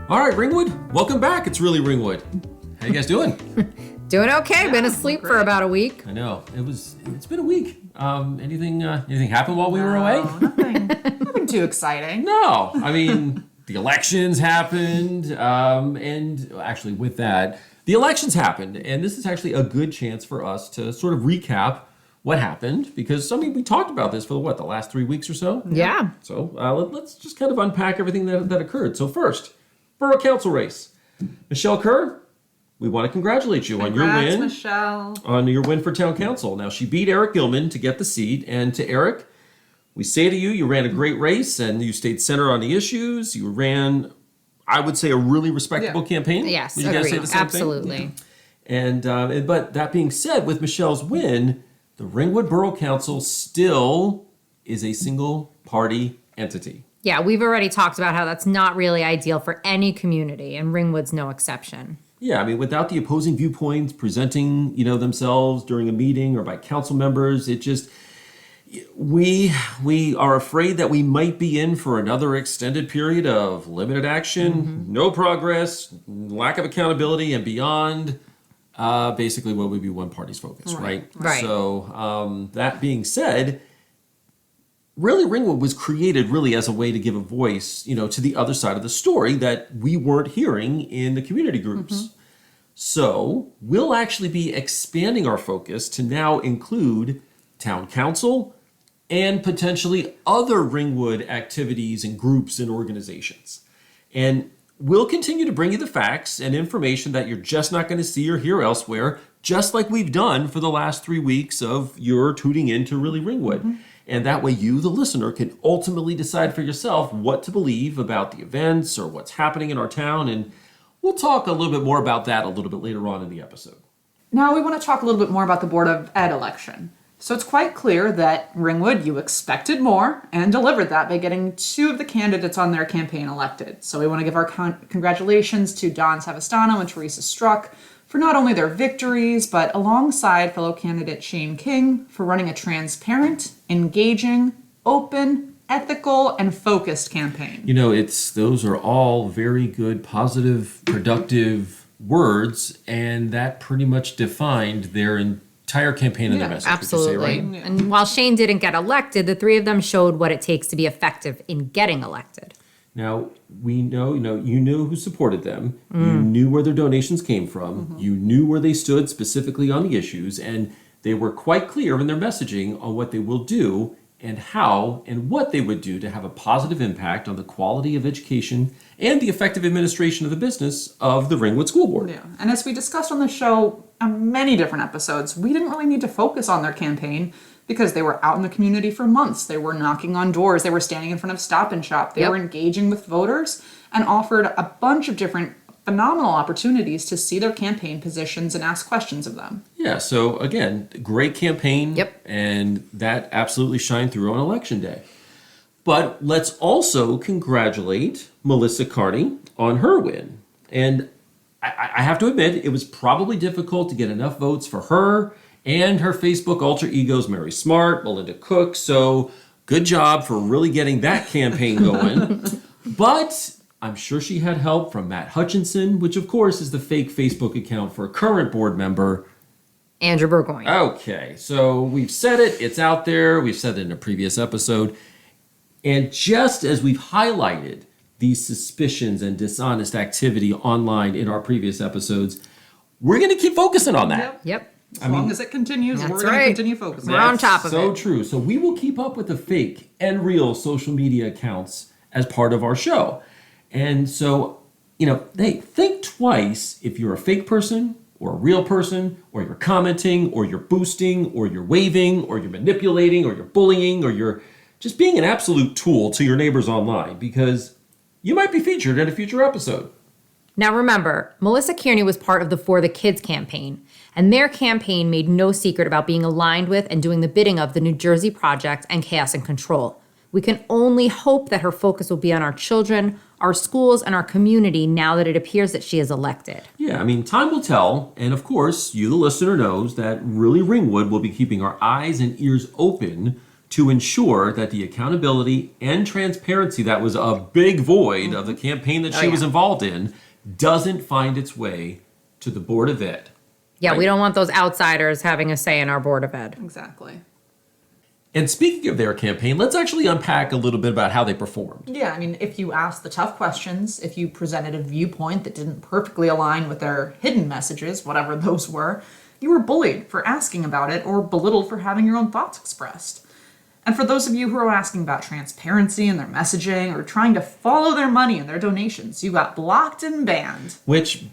All right, Ringwood, welcome back. It's Really Ringwood. How you guys doing? Doing okay. Been asleep for about a week. I know it's been a week. Anything happened while we were away? Nothing too exciting. No, I mean the elections happened, and actually with that, the elections happened, and this is actually a good chance for us to sort of recap what happened because we talked about this for the last 3 weeks or so. Yeah. So let's just kind of unpack everything that occurred. So first, Borough Council race. Michelle Kerr, we want to congratulate you on your win. Michelle. On your win for town council. Now, she beat Eric Gilman to get the seat. And to Eric, we say to you, you ran a great race and you stayed center on the issues. You ran, I would say, a really respectable campaign. Yes, Would you guys say the same absolutely. thing? And but that being said, with Michelle's win, the Ringwood Borough Council still is a single party entity. Yeah, we've already talked about how that's not really ideal for any community, and Ringwood's no exception. Yeah, I mean, without the opposing viewpoints presenting, themselves during a meeting or by council members, it just, we are afraid that we might be in for another extended period of limited action, no progress, lack of accountability, and beyond basically what would be one party's focus, right? Right. So that being said, Really Ringwood was created really as a way to give a voice, to the other side of the story that we weren't hearing in the community groups. So we'll actually be expanding our focus to now include town council and potentially other Ringwood activities and groups and organizations. And we'll continue to bring you the facts and information that you're just not going to see or hear elsewhere, just like we've done for the last 3 weeks of your tuning in to Really Ringwood. And that way you, the listener, can ultimately decide for yourself what to believe about the events or what's happening in our town. And we'll talk a little bit more about that a little bit later on in the episode. Now we want to talk a little bit more about the Board of Ed election. So it's quite clear that Ringwood, you expected more and delivered that by getting 2 of the candidates on their campaign elected. So we want to give our congratulations to Don Savastano and Teresa Struck for not only their victories, but alongside fellow candidate Shane King for running a transparent, engaging, open, ethical, and focused campaign. Those are all very good, positive, productive words, and that pretty much defined their entire campaign and their message. Absolutely. Would you say, right? And while Shane didn't get elected, the 3 of them showed what it takes to be effective in getting elected. Now, we know, you knew who supported them. You knew where their donations came from. You knew where they stood specifically on the issues, and they were quite clear in their messaging on what they will do and how and what they would do to have a positive impact on the quality of education and the effective administration of the business of the Ringwood School Board. Yeah, and as we discussed on the show on many different episodes, we didn't really need to focus on their campaign because they were out in the community for months. They were knocking on doors. They were standing in front of Stop and Shop. They were engaging with voters and offered a bunch of different phenomenal opportunities to see their campaign positions and ask questions of them. Yeah, so again, great campaign. Yep. And that absolutely shined through on Election Day. But let's also congratulate Melissa Carney on her win. And I have to admit, it was probably difficult to get enough votes for her and her Facebook alter egos, Mary Smart, Melinda Cook. So good job for really getting that campaign going. But I'm sure she had help from Matt Hutchinson, which of course is the fake Facebook account for a current board member, Andrew Burgoyne. Okay, so we've said it. It's out there. We've said it in a previous episode. And just as we've highlighted these suspicions and dishonest activity online in our previous episodes, we're going to keep focusing on that. Yep. As long as it continues, we're That's going to right. continue focusing. We're on top of it. So true. So we will keep up with the fake and real social media accounts as part of our show. And so, hey, think twice if you're a fake person or a real person, or you're commenting, or you're boosting, or you're waving, or you're manipulating, or you're bullying, or you're just being an absolute tool to your neighbors online, because you might be featured in a future episode. Now remember, Melissa Kearney was part of the For the Kids campaign, and their campaign made no secret about being aligned with and doing the bidding of the New Jersey Project and Chaos and Control. We can only hope that her focus will be on our children, our schools, and our community now that it appears that she is elected. Yeah, time will tell, and of course, you, the listener, knows that Really Ringwood will be keeping our eyes and ears open to ensure that the accountability and transparency that was a big void of the campaign that she was involved in doesn't find its way to the Board of Ed. Yeah, Right. we don't want those outsiders having a say in our Board of Ed. Exactly. And speaking of their campaign, let's actually unpack a little bit about how they performed. Yeah, I mean, if you asked the tough questions, if you presented a viewpoint that didn't perfectly align with their hidden messages, whatever those were, you were bullied for asking about it or belittled for having your own thoughts expressed. And for those of you who are asking about transparency in their messaging or trying to follow their money and their donations, you got blocked and banned. Which,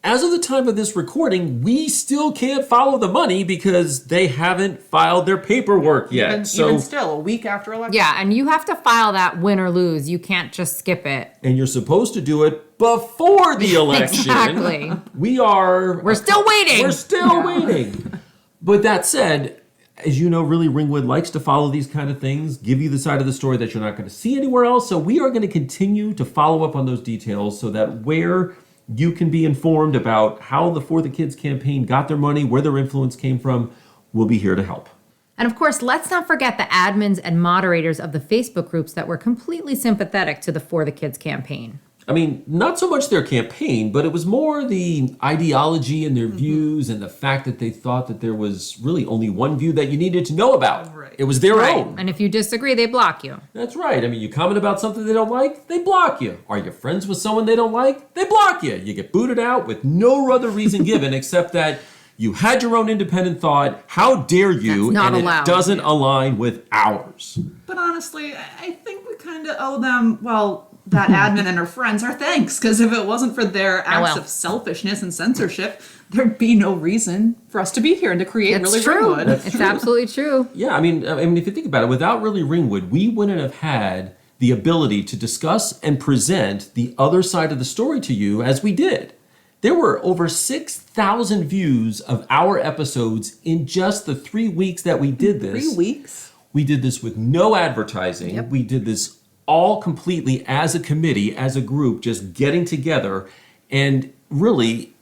as of the time of this recording, we still can't follow the money because they haven't filed their paperwork yet. Even still, a week after election. Yeah, and you have to file that win or lose. You can't just skip it. And you're supposed to do it before the election. Exactly. We're still waiting. We're still waiting. But that said, as you know, Really Ringwood likes to follow these kind of things, give you the side of the story that you're not going to see anywhere else. So we are going to continue to follow up on those details so that where you can be informed about how the For the Kids campaign got their money, where their influence came from, we'll be here to help. And of course, let's not forget the admins and moderators of the Facebook groups that were completely sympathetic to the For the Kids campaign. I mean, not so much their campaign, but it was more the ideology and their views and the fact that they thought that there was really only one view that you needed to know about. Right. It was their own. And if you disagree, they block you. That's right. I mean, you comment about something they don't like, they block you. Are you friends with someone they don't like? They block you. You get booted out with no other reason given except that you had your own independent thought. How dare you? That's not and allowed. It doesn't align with ours. But honestly, I think we kind of owe them, well, that admin and her friends our thanks, because if it wasn't for their acts of selfishness and censorship, there'd be no reason for us to be here and to create It's Really true. Ringwood. It's absolutely true. Yeah, I mean, if you think about it, without Really Ringwood, we wouldn't have had the ability to discuss and present the other side of the story to you as we did. There were over 6,000 views of our episodes in just the 3 weeks that we did this. 3 weeks? We did this with no advertising. Yep. We did this all completely as a committee, as a group, just getting together. And really,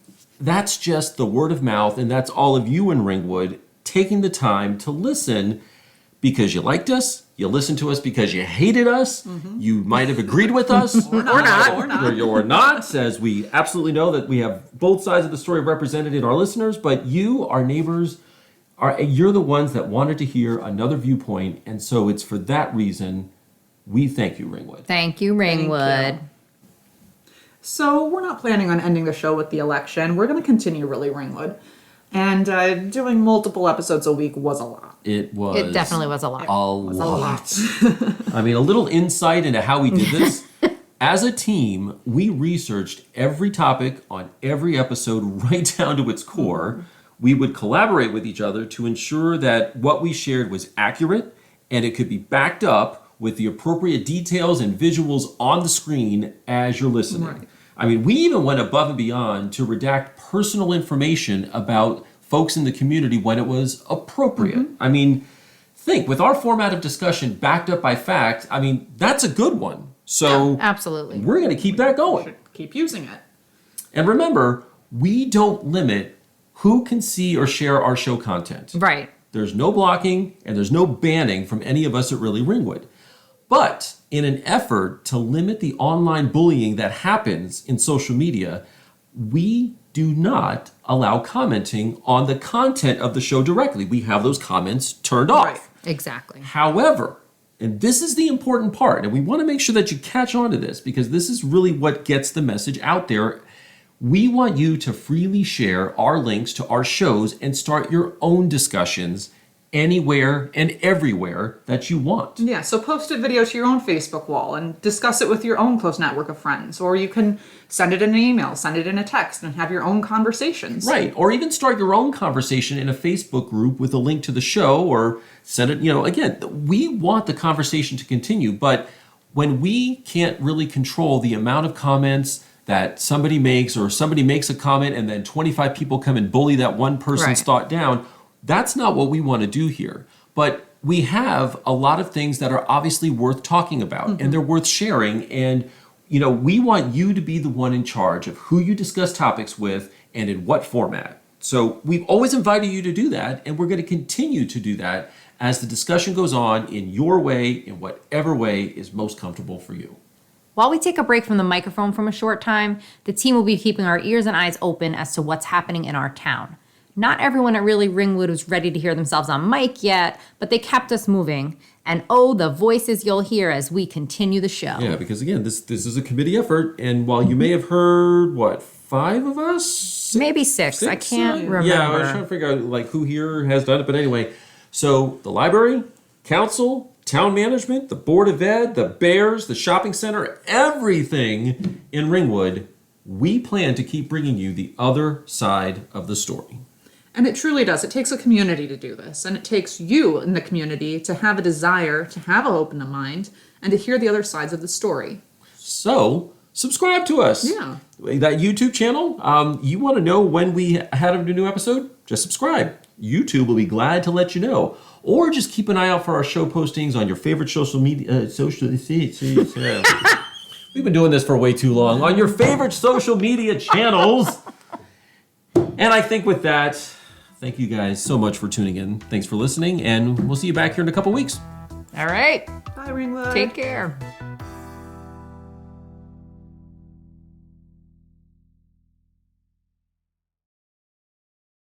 that's just the word of mouth, and that's all of you in Ringwood taking the time to listen because you liked us, you listened to us because you hated us, you might have agreed with us, Or not. or not, as we absolutely know that we have both sides of the story represented in our listeners, but you, our neighbors, you're the ones that wanted to hear another viewpoint, and so it's for that reason we thank you, Ringwood. Thank you, Ringwood. you. So we're not planning on ending the show with the election. We're going to continue Really Ringwood. And doing multiple episodes a week was a lot. It was. It definitely was a lot. A lot. I mean, a little insight into how we did this. As a team, we researched every topic on every episode right down to its core. We would collaborate with each other to ensure that what we shared was accurate and it could be backed up with the appropriate details and visuals on the screen as you're listening. Right. I mean, we even went above and beyond to redact personal information about folks in the community when it was appropriate. I mean, think, with our format of discussion backed up by fact, I mean, that's a good one. So Absolutely. we're going to keep that going. Should keep using it. And remember, we don't limit who can see or share our show content. Right. There's no blocking and there's no banning from any of us at Really Ringwood. But in an effort to limit the online bullying that happens in social media, we do not allow commenting on the content of the show directly. We have those comments turned off. Right. Exactly. However, and this is the important part, and we want to make sure that you catch on to this because this is really what gets the message out there. We want you to freely share our links to our shows and start your own discussions anywhere and everywhere that you want. Yeah, so post a video to your own Facebook wall and discuss it with your own close network of friends. Or you can send it in an email, send it in a text, and have your own conversations. Right, or even start your own conversation in a Facebook group with a link to the show or send it, again, we want the conversation to continue, but when we can't really control the amount of comments that somebody makes or somebody makes a comment and then 25 people come and bully that one person's Right. thought down, that's not what we want to do here. But we have a lot of things that are obviously worth talking about and they're worth sharing. And, we want you to be the one in charge of who you discuss topics with and in what format. So we've always invited you to do that, and we're going to continue to do that as the discussion goes on in your way, in whatever way is most comfortable for you. While we take a break from the microphone from a short time, the team will be keeping our ears and eyes open as to what's happening in our town. Not everyone at Really Ringwood was ready to hear themselves on mic yet, but they kept us moving. And oh, the voices you'll hear as we continue the show. Yeah, because again, this is a committee effort, and while you may have heard, 5 of us? Maybe six. I can't remember. Yeah, I was trying to figure out who here has done it, but anyway. So the library, council, town management, the Board of Ed, the Bears, the shopping center, everything in Ringwood, we plan to keep bringing you the other side of the story. And it truly does. It takes a community to do this. And it takes you in the community to have a desire, to have a hope in the mind, and to hear the other sides of the story. So, subscribe to us. Yeah. That YouTube channel, you want to know when we had a new episode? Just subscribe. YouTube will be glad to let you know. Or just keep an eye out for our show postings on your favorite social media. We've been doing this for way too long. On your favorite social media channels. And I think with that, thank you guys so much for tuning in. Thanks for listening, and we'll see you back here in a couple weeks. All right. Bye, Ringwood. Take care.